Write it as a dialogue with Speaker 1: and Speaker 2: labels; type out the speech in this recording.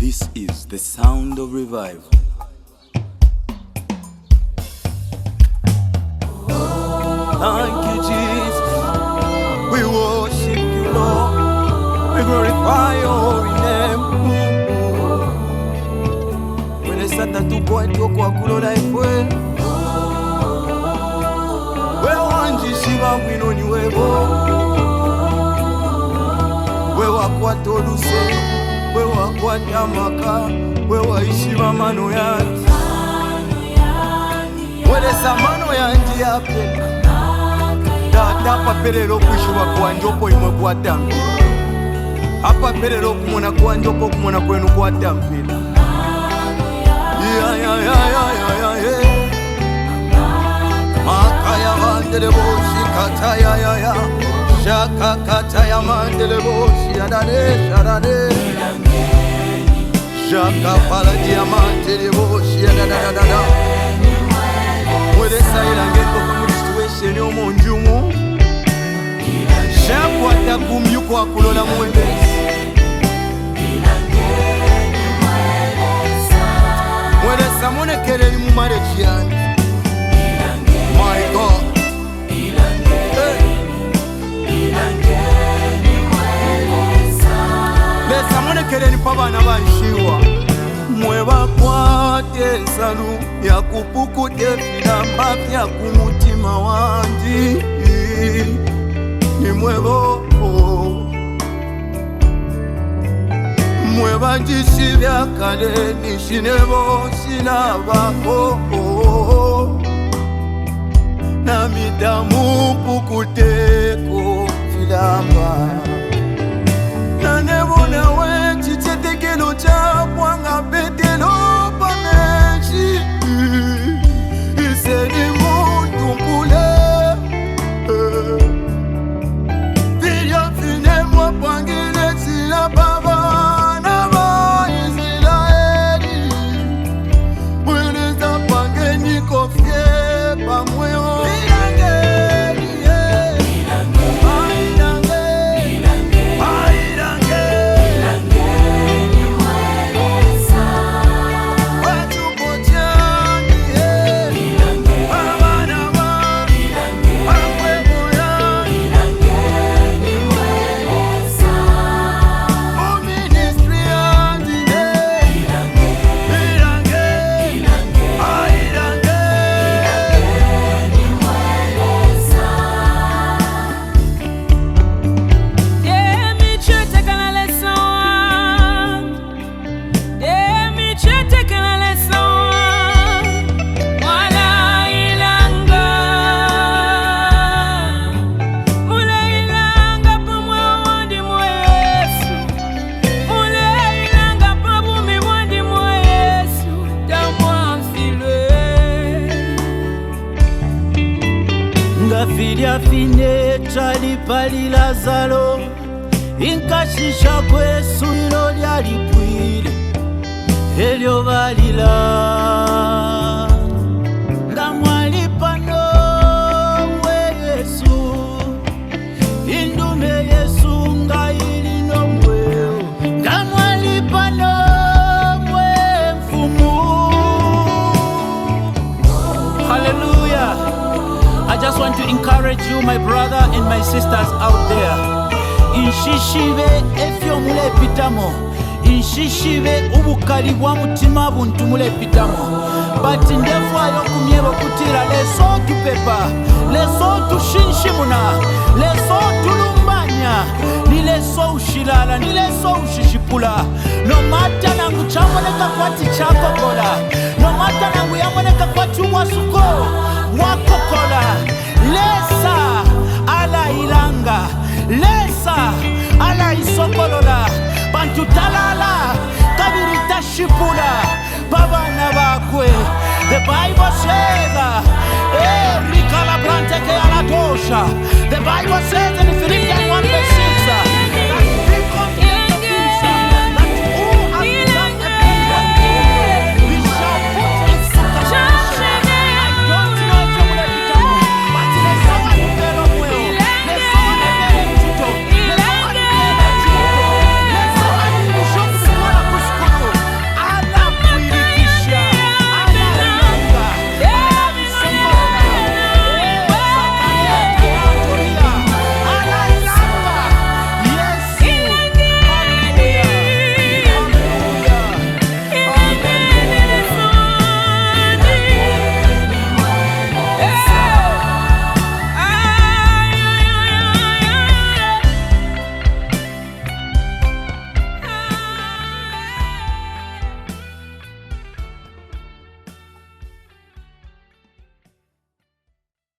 Speaker 1: This is the sound of revival. Thank you, Jesus. We worship you, Lord. We glorify your holy name. When I sat at 2 point, you kwa kulola ifwe. We wanji shiva winoni webo. We wakwa toluse. We wakwa tamaka. We waishiva mano yanti. We lesa mano yanti yape. Dada paperero kushiwa kwa njopo imwe kwa dambi. Apa perero kumona kwa njopo kumona kwenu kwa dambi. Makaya mandele boshi kataya ya shaka kataya mandele boshi adane sharane shaka pala diamante boshi adada mwele saira ngeko kumuri situation yo monjumu shaku atakumyuko akulola mwende mwele samone keleli mumare chiani. My God, lesa mwene keleli pabana banshiwa mweba kwate salu ya kupukute filamba vya kumutima wanji ni mwebo mweba njisi vya kale nishinebo sinabako na midamu pukuteko filamba na nebo nawe chichetekelo cha mwanga petelo pamechi iseni muntu mpule vilya fine mwapangile sila baba na ba Israeli mweleza pange nikofye pamweo
Speaker 2: Filya fine chalipali Lazaro inkashisha kwesulilo lyalipwile elyo balila nga mwalipano we Yesu indume Yesu nga ilino mweo nga mwalipano mwe mfumu. Hallelujah. I just want to encourage you, my brother and my sisters out there. Inshishibe efyo mule pitamo. Inshishibe ubukali bwa mutima buntu mule pitamo. But ndefu ayo kumyebo kutira leso tupepa, leso tushinshimuna, leso tulumbanya, ni leso ushilala, ni leso ushishipula. No mata nangu chamoneka kwati chakokola. No mata nangu yamoneka kwati wasuko wakokola. Lesa ala ilanga, lesa ala isokolo